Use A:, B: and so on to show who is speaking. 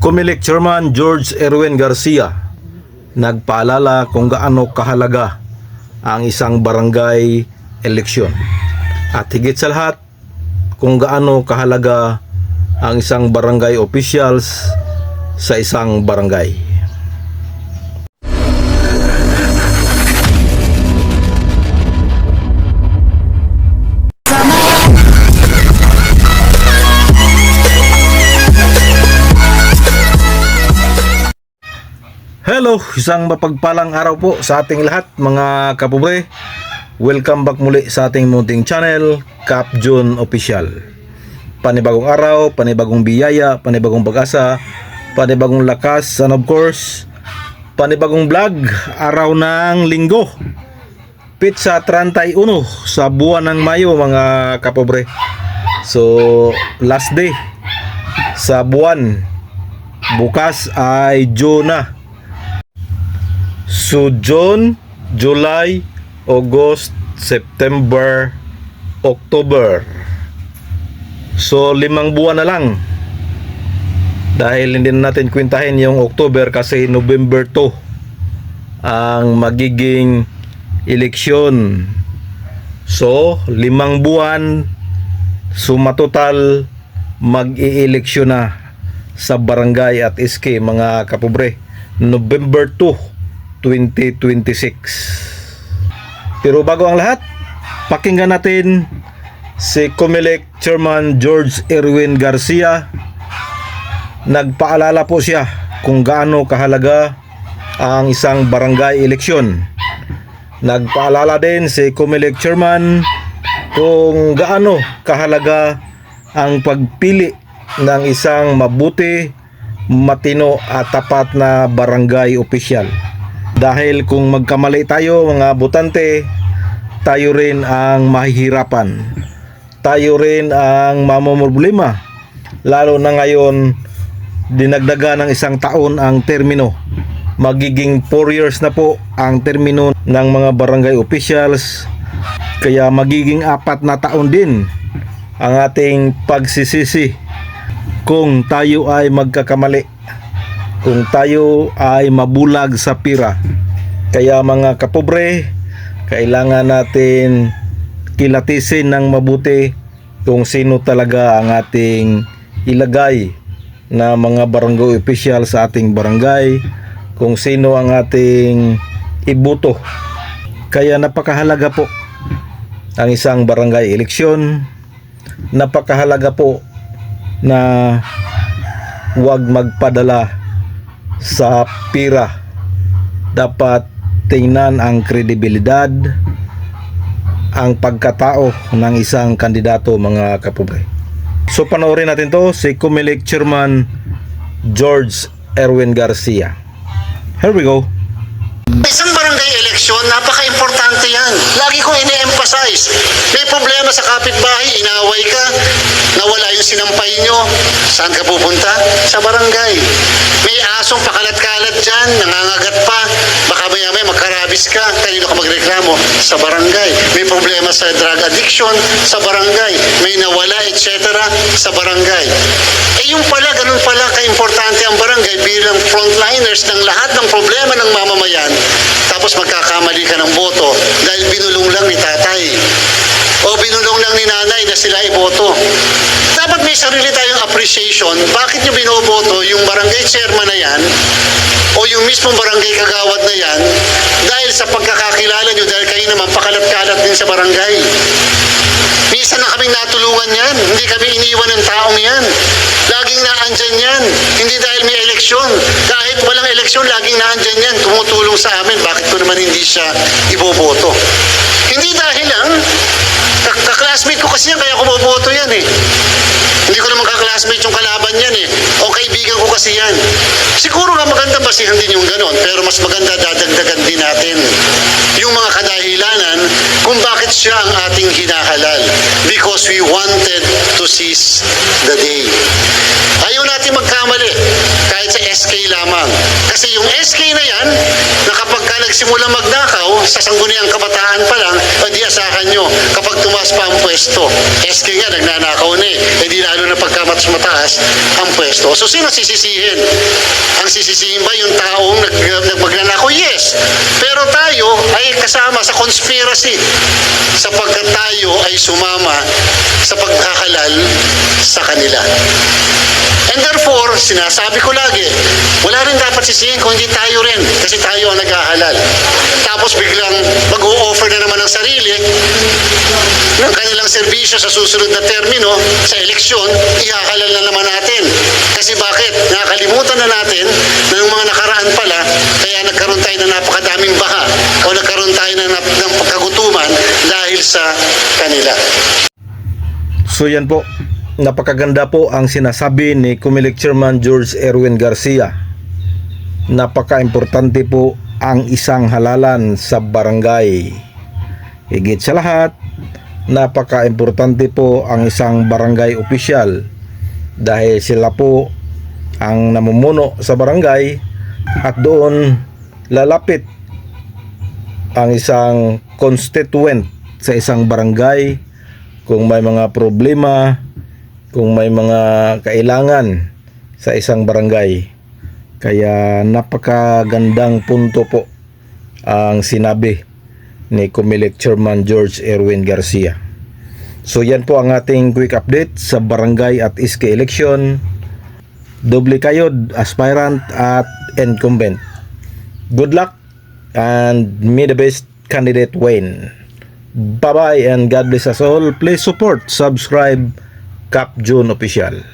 A: COMELEC Chairman George Erwin Garcia nagpaalala kung gaano kahalaga ang isang barangay eleksyon at higit sa lahat kung gaano kahalaga ang isang barangay officials sa isang barangay. Hello, isang mapagpalang araw po sa ating lahat mga kapobre. Welcome back muli sa ating munting channel, Cap John Official. Panibagong araw, panibagong biyaya, panibagong pag-asa, panibagong lakas, and of course, panibagong vlog, araw ng linggo. Pizza 31 sa buwan ng Mayo mga kapobre. So, last day sa buwan. Bukas ay June na. So June, July, August, September, October. So 5 buwan na lang. Dahil hindi na natin kwentahin yung October kasi November 2 ang magiging eleksyon. So 5 buwan, sumatotal mag-i-eleksyon na sa barangay at SK mga kapobre. November 2 2026. Pero bago ang lahat, pakinggan natin si COMELEC Chairman George Erwin Garcia. Nagpaalala po siya kung gaano kahalaga ang isang barangay eleksyon. Nagpaalala din si COMELEC Chairman kung gaano kahalaga ang pagpili ng isang mabuti, matino at tapat na barangay opisyal. Dahil kung magkamali tayo mga botante, tayo rin ang mahihirapan. Tayo rin ang mamomroblema. Lalo na ngayon, dinagdaga ng 1 taon ang termino. Magiging 4 years na po ang termino ng mga barangay officials. Kaya magiging 4 na taon din ang ating pagsisisi kung tayo ay magkakamali, kung tayo ay mabulag sa pira. Kaya mga kapobre, kailangan natin kilatisin ng mabuti kung sino talaga ang ating ilagay na mga barangay official sa ating barangay, kung sino ang ating iboto. Kaya napakahalaga po ang isang barangay eleksyon. Napakahalaga po na huwag magpadala sa pira. Dapat tingnan ang kredibilidad, ang pagkatao ng isang kandidato mga kapobre. So panoorin natin to si COMELEC Chairman George Erwin Garcia. Here we go.
B: Isang barangay eleksyon, napaka-importante yan. Lagi kong ine-emphasize. May problema sa kapitbahay, inaway ka, nawala yung sinampay nyo, saan ka pupunta? Sa barangay. May asong pakalat-kalat dyan, nangangagat pa, baka maya-maya magkarabis ka, kanino ka magreklamo? Sa barangay. May problema sa drug addiction, sa barangay. May nawala, etc. sa barangay. Yung pala, ganun pala ka-importante ang barangay bilang frontliners ng lahat ng problema ng mamamayan. Tapos magkakamali ka ng boto dahil binulong lang ni tatay o binulong lang ni nanay na sila iboto. Dapat may sarili tayong appreciation. Bakit nyo binoboto yung barangay chairman na yan o yung mismong barangay kagawad na yan? Dahil sa pagkakakilala nyo, dahil kayo naman pakalat-kalat din sa barangay. Minsan na kaming natulungan yan. Hindi kami iniwan ng taong yan. Laging naandyan yan. Hindi dahil may eleksyon. Kahit walang eleksyon, laging naandyan yan. Tumutulong sa amin. Bakit ko naman hindi siya iboboto? Hindi dahil lang, kaklasmate ko kasi yan, kaya ko boboto yan eh. Hindi ko naman kaklasmate yung kalaban yan eh. O kaibigan ko kasi yan. Siguro nga maganda basihan din yung ganon, pero mas maganda dadagdagan din natin yung mga kadahilanan kung bakit siya ang ating hinahalal. Because we wanted to seize the day. Ayaw natin magkamali kahit sa SK lamang. Kasi yung SK na yan, na kapag ka nagsimula magnakaw, sa sangguniang kabataan pa lang, di asahan nyo, kapag tumas mataas pa ang pwesto. SK nga, nagnanakaw na eh. Di lalo na pagka mataas ang pwesto. So, sino sisisihin? Ang sisisihin ba yung taong magnanakaw? Yes. Pero tayo ay kasama sa conspiracy sapagkat tayo ay sumama sa paghahalal sa kanila. And therefore, sinasabi ko lagi, wala rin dapat sisihin kung hindi tayo rin kasi tayo ang naghahalal. Tapos biglang mag-o-offer na naman ng sarili ng kanilang serbisyo sa susunod na termino sa eleksyon, ihahalal na naman natin. Kasi bakit? Nakakalimutan na natin na yung mga nakaraan pala, kaya nagkaroon tayo ng napakadaming baha o nagkaroon tayo ng pagkagutuman dahil sa kanila.
A: So yan po, napakaganda po ang sinasabi ni Comelec Chairman George Erwin Garcia. Napaka-importante po ang isang halalan sa barangay. Higit sa lahat, napaka-importante po ang isang barangay opisyal dahil sila po ang namumuno sa barangay at doon lalapit ang isang constituent sa isang barangay kung may mga problema, kung may mga kailangan sa isang barangay. Kaya napakagandang punto po ang sinabi ni Comelec Chairman George Erwin Garcia. So yan po ang ating quick update sa barangay at SK election. Doble kayod, aspirant at incumbent. Good luck and may the best candidate win. Bye-bye and God bless us all. Please support, subscribe, Cap June Official.